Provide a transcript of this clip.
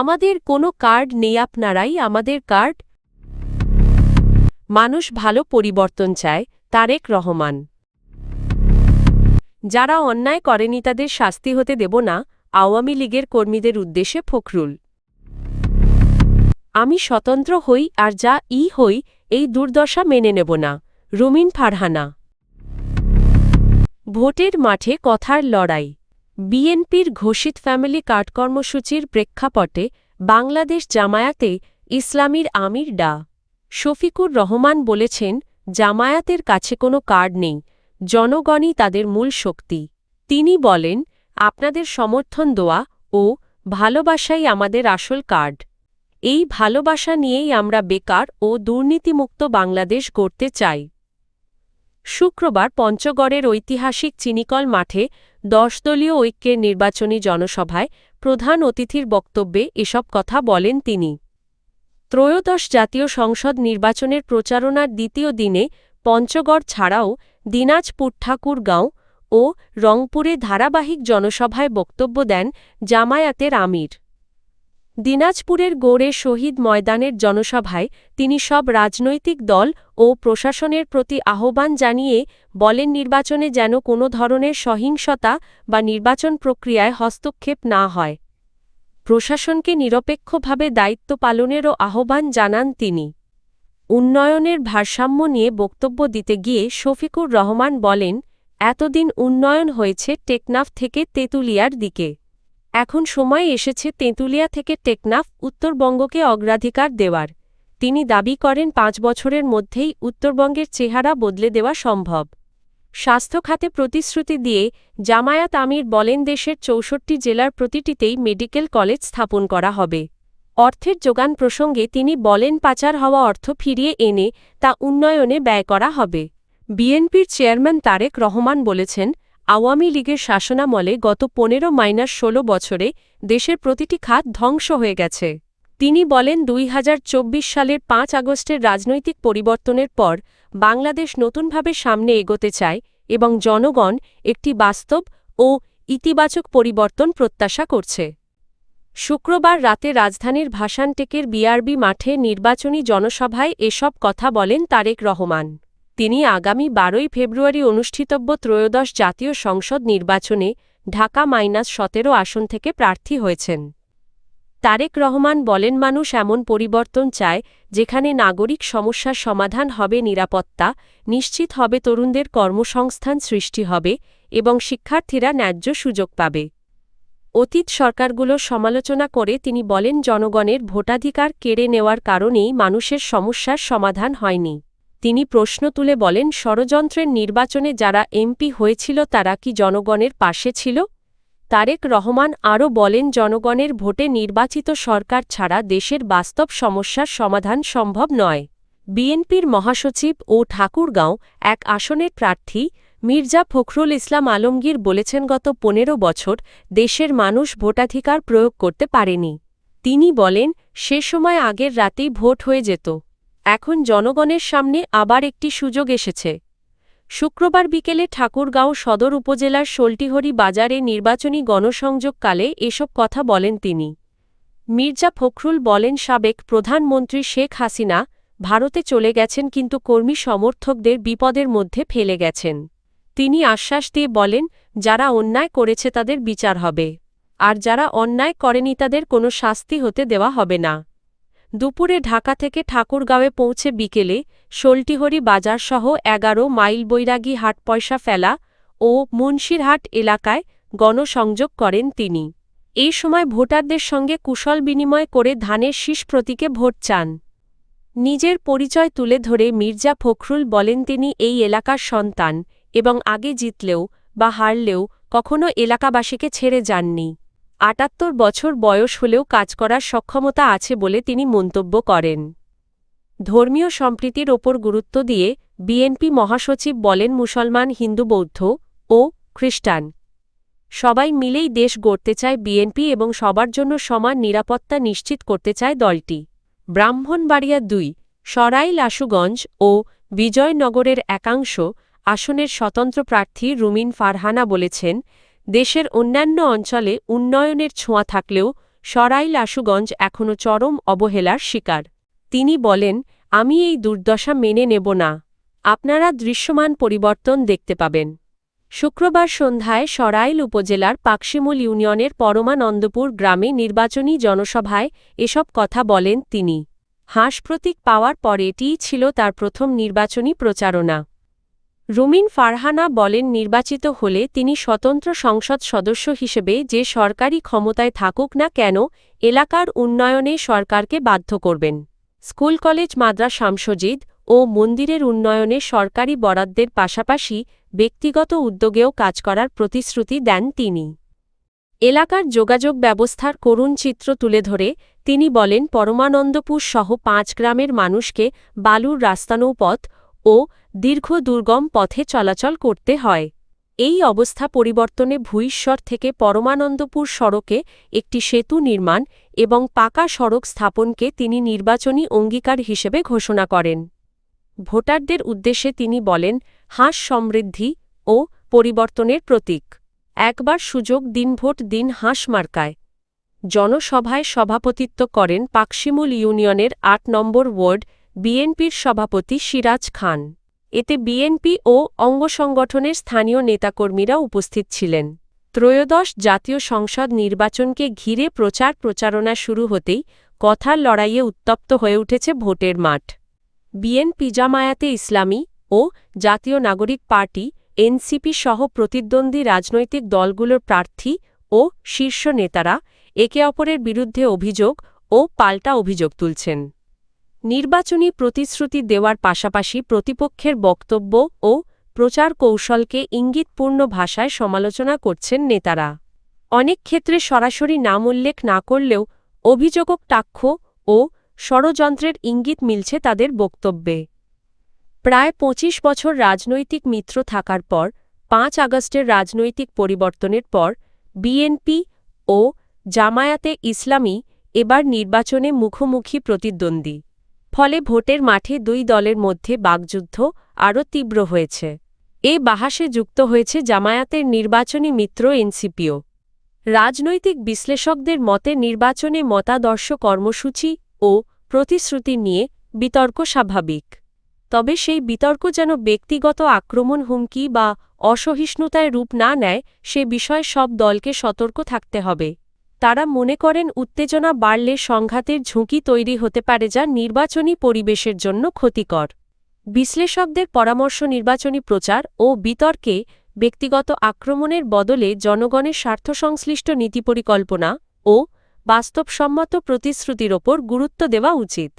আমাদের কোনো কার্ড নেই, আপনারাই আমাদের কার্ড। মানুষ ভালো পরিবর্তন চায়। তারেক রহমান। যারা অন্যায় করেনি তাদের শাস্তি হতে দেব না, আওয়ামী লীগের কর্মীদের উদ্দেশ্যে ফখরুল। আমি স্বতন্ত্র হই আর যা হই এই দুর্দশা মেনে নেব না, রুমিন ফারহানা। ভোটের মাঠে কথার লড়াই। বিএনপির ঘোষিত ফ্যামিলি কার্ড কর্মসূচির প্রেক্ষাপটে বাংলাদেশ জামায়াতে ইসলামীর আমির ডা শফিকুর রহমান বলেছেন, জামায়াতের কাছে কোনো কার্ড নেই, জনগণই তাদের মূল শক্তি। তিনি বলেন, আপনাদের সমর্থন দোয়া ও ভালোবাসাই আমাদের আসল কার্ড। এই ভালোবাসা নিয়েই আমরা বেকার ও দুর্নীতিমুক্ত বাংলাদেশ গড়তে চাই। শুক্রবার পঞ্চগড়ের ঐতিহাসিক চিনিকল মাঠে ১০ দলীয় ঐক্যের নির্বাচনী জনসভায় প্রধান অতিথির বক্তব্যে এসব কথা বলেন তিনি। ত্রয়োদশ জাতীয় সংসদ নির্বাচনের প্রচারণার দ্বিতীয় দিনে পঞ্চগড় ছাড়াও দিনাজপুর, ঠাকুরগাঁও ও রংপুরে ধারাবাহিক জনসভায় বক্তব্য দেন জামায়াতের আমির। দিনাজপুরের গৌড়ে শহীদ ময়দানের জনসভায় তিনি সব রাজনৈতিক দল ও প্রশাসনের প্রতি আহ্বান জানিয়ে বলেন, নির্বাচনে যেন কোনো ধরনের সহিংসতা বা নির্বাচন প্রক্রিয়ায় হস্তক্ষেপ না হয়। প্রশাসনকে নিরপেক্ষভাবে দায়িত্ব পালনেরও আহ্বান জানান তিনি। উন্নয়নের ভারসাম্য নিয়ে বক্তব্য দিতে গিয়ে শফিকুর রহমান বলেন, এতদিন উন্নয়ন হয়েছে টেকনাফ থেকে তেঁতুলিয়ার দিকে। এখন সময় এসেছে তেঁতুলিয়া থেকে টেকনাফ উত্তরবঙ্গকে অগ্রাধিকার দেওয়ার। তিনি দাবি করেন, ৫ বছরের মধ্যেই উত্তরবঙ্গের চেহারা বদলে দেওয়া সম্ভব। স্বাস্থ্য খাতে প্রতিশ্রুতি দিয়ে জামায়াত আমির বলেন, দেশের ৬৪ জেলার প্রতিটিতেই মেডিকেল কলেজ স্থাপন করা হবে। অর্থের যোগান প্রসঙ্গে তিনি বলেন, পাচার হওয়া অর্থ ফিরিয়ে এনে তা উন্নয়নে ব্যয় করা হবে। বিএনপির চেয়ারম্যান তারেক রহমান বলেছেন, আওয়ামী লীগের শাসনামলে গত ১৫-১৬ বছরে দেশের প্রতিটি খাত ধ্বংস হয়ে গেছে। তিনি বলেন, ২০২৪ সালের ৫ আগস্টের রাজনৈতিক পরিবর্তনের পর বাংলাদেশ নতুনভাবে সামনে এগোতে চায় এবং জনগণ একটি বাস্তব ও ইতিবাচক পরিবর্তন প্রত্যাশা করছে। শুক্রবার রাতে রাজধানীর ভাসানটেকের বিআরবি মাঠে নির্বাচনী জনসভায় এসব কথা বলেন তারেক রহমান। তিনি আগামী ১২ ফেব্রুয়ারি অনুষ্ঠিতব্য ত্রয়োদশ জাতীয় সংসদ নির্বাচনে ঢাকা-১৭ আসন থেকে প্রার্থী হয়েছেন। তারেক রহমান বলেন, মানুষ এমন পরিবর্তন চায় যেখানে নাগরিক সমস্যার সমাধান হবে, নিরাপত্তা নিশ্চিত হবে, তরুণদের কর্মসংস্থান সৃষ্টি হবে এবং শিক্ষার্থীরা ন্যায্য সুযোগ পাবে। অতীত সরকারগুলোর সমালোচনা করে তিনি বলেন, জনগণের ভোটাধিকার কেড়ে নেওয়ার কারণেই মানুষের সমস্যার সমাধান হয়নি। তিনি প্রশ্ন তুলে বলেন, ষড়যন্ত্রের নির্বাচনে যারা এমপি হয়েছিল তারা কি জনগণের পাশে ছিল? তারেক রহমান আরও বলেন, জনগণের ভোটে নির্বাচিত সরকার ছাড়া দেশের বাস্তব সমস্যার সমাধান সম্ভব নয়। বিএনপির মহাসচিব ও ঠাকুরগাঁও এক আসনের প্রার্থী মির্জা ফখরুল ইসলাম আলমগীর বলেছেন, গত ১৫ বছর দেশের মানুষ ভোটাধিকার প্রয়োগ করতে পারেনি। তিনি বলেন, সে সময় আগের রাতেই ভোট হয়ে যেত। এখন জনগণের সামনে আবার একটি সুযোগ এসেছে। শুক্রবার বিকেলে ঠাকুরগাঁও সদর উপজেলার শোলটিহরি বাজারে নির্বাচনী গণসংযোগকালে এসব কথা বলেন তিনি। মির্জা ফখরুল বলেন, সাবেক প্রধানমন্ত্রী শেখ হাসিনা ভারতে চলে গেছেন, কিন্তু কর্মী সমর্থকদের বিপদের মধ্যে ফেলে গেছেন। তিনি আশ্বাস দিয়ে বলেন, যারা অন্যায় করেছে তাদের বিচার হবে, আর যারা অন্যায় করেনি তাদের কোনো শাস্তি হতে দেওয়া হবে না। দুপুরে ঢাকা থেকে ঠাকুরগাঁওয়ে পৌঁছে বিকেলে শোলটিহরি বাজারসহ ১১ মাইল বৈরাগী হাট, পয়সা ফেলা ও মুন্সিরহাট এলাকায় গণসংযোগ করেন তিনি। এই সময় ভোটারদের সঙ্গে কুশল বিনিময় করে ধানের শীষ প্রতীকে ভোট চান। নিজের পরিচয় তুলে ধরে মির্জা ফখরুল বলেন, তিনি এই এলাকার সন্তান এবং আগে জিতলেও বা হারলেও কখনো এলাকাবাসীকে ছেড়ে যাননি। ৭৮ বছর বয়স হলেও কাজ করার সক্ষমতা আছে বলে তিনি মন্তব্য করেন। ধর্মীয় সম্প্রীতির ওপর গুরুত্ব দিয়ে বিএনপি মহাসচিব বলেন, মুসলমান, হিন্দু, বৌদ্ধ ও খ্রিস্টান সবাই মিলেই দেশ গড়তে চায় বিএনপি এবং সবার জন্য সমান নিরাপত্তা নিশ্চিত করতে চায় দলটি। ব্রাহ্মণবাড়িয়া ২, সরাইল, আশুগঞ্জ ও বিজয়নগরের একাংশ আসনের স্বতন্ত্র প্রার্থী রুমিন ফারহানা বলেছেন, দেশের অন্যান্য অঞ্চলে উন্নয়নের ছোঁয়া থাকলেও সরাইল আশুগঞ্জ এখনও চরম অবহেলার শিকার। তিনি বলেন, আমি এই দুর্দশা মেনে নেব না। আপনারা দৃশ্যমান পরিবর্তন দেখতে পাবেন। শুক্রবার সন্ধ্যায় সরাইল উপজেলার পাকশিমুল ইউনিয়নের পরমানন্দপুর গ্রামে নির্বাচনী জনসভায় এসব কথা বলেন তিনি। হাঁস প্রতীক পাওয়ার পর এটিই ছিল তার প্রথম নির্বাচনী প্রচারণা। রুমিন ফারহানা বলেন, নির্বাচিত হলে তিনি স্বতন্ত্র সংসদ সদস্য হিসেবে যে সরকারি ক্ষমতায় থাকুক না কেন এলাকার উন্নয়নে সরকারকে বাধ্য করবেন। স্কুল কলেজ মাদ্রাসা মসজিদ ও মন্দিরের উন্নয়নে সরকারি বরাদ্দের পাশাপাশি ব্যক্তিগত উদ্যোগেও কাজ করার প্রতিশ্রুতি দেন তিনি। এলাকার যোগাযোগ ব্যবস্থার করুণ চিত্র তুলে ধরে তিনি বলেন, পরমানন্দপুর সহ ৫ গ্রামের মানুষকে বালুর রাস্তানৌপথ ও দীর্ঘ দুর্গম পথে চলাচল করতে হয়। এই অবস্থা পরিবর্তনে ভূইশ্বর থেকে পরমানন্দপুর সড়কে একটি সেতু নির্মাণ এবং পাকা সড়ক স্থাপনকে তিনি নির্বাচনী অঙ্গীকার হিসেবে ঘোষণা করেন। ভোটারদের উদ্দেশ্যে তিনি বলেন, হাঁস সমৃদ্ধি ও পরিবর্তনের প্রতীক। একবার সুযোগ দিন, ভোট দিন হাঁস মার্কায়। জনসভায় সভাপতিত্ব করেন পাকশিমুল ইউনিয়নের ৮ নম্বর ওয়ার্ড বিএনপির সভাপতি সিরাজ খান। এতে বিএনপি ও অঙ্গসংগঠনের স্থানীয় নেতাকর্মীরা উপস্থিত ছিলেন। ত্রয়োদশ জাতীয় সংসদ নির্বাচনকে ঘিরে প্রচারণা শুরু হতেই কথার লড়াইয়ে উত্তপ্ত হয়ে উঠেছে ভোটের মাঠ। বিএনপি, জামায়াতে ইসলামী ও জাতীয় নাগরিক পার্টি এনসিপি সহ প্রতিদ্বন্দ্বী রাজনৈতিক দলগুলোর প্রার্থী ও শীর্ষ নেতারা একে অপরের বিরুদ্ধে অভিযোগ ও পাল্টা অভিযোগ তুলছেন। নির্বাচনী প্রতিশ্রুতি দেওয়ার পাশাপাশি প্রতিপক্ষের বক্তব্য ও প্রচার কৌশলকে ইঙ্গিতপূর্ণ ভাষায় সমালোচনা করছেন নেতারা। অনেক ক্ষেত্রে সরাসরি নাম উল্লেখ না করলেও অভিযোগকটাক্ষ ও ষড়যন্ত্রের ইঙ্গিত মিলছে তাদের বক্তব্যে। প্রায় ২৫ বছর রাজনৈতিক মিত্র থাকার পর ৫ আগস্টের রাজনৈতিক পরিবর্তনের পর বিএনপি ও জামায়াতে ইসলামী এবার নির্বাচনে মুখোমুখি প্রতিদ্বন্দ্বী। ফলে ভোটের মাঠে দুই দলের মধ্যে বাকযুদ্ধ আরও তীব্র হয়েছে। এ বাহাসে যুক্ত হয়েছে জামায়াতের নির্বাচনী মিত্র এনসিপিও। রাজনৈতিক বিশ্লেষকদের মতে নির্বাচনে মতাদর্শ, কর্মসূচি ও প্রতিশ্রুতি নিয়ে বিতর্ক স্বাভাবিক। তবে সেই বিতর্ক যেন ব্যক্তিগত আক্রমণ, হুমকি বা অসহিষ্ণুতায় রূপ না নেয় সে বিষয়ে সব দলকে সতর্ক থাকতে হবে। তারা মনে করেন, উত্তেজনা বাড়লে সংঘাতের ঝুঁকি তৈরি হতে পারে যা নির্বাচনী পরিবেশের জন্য ক্ষতিকর। বিশ্লেষকদের পরামর্শ, নির্বাচনী প্রচার ও বিতর্কে ব্যক্তিগত আক্রমণের বদলে জনগণের স্বার্থসংশ্লিষ্ট নীতি পরিকল্পনা ও বাস্তবসম্মত প্রতিশ্রুতির ওপর গুরুত্ব দেওয়া উচিত।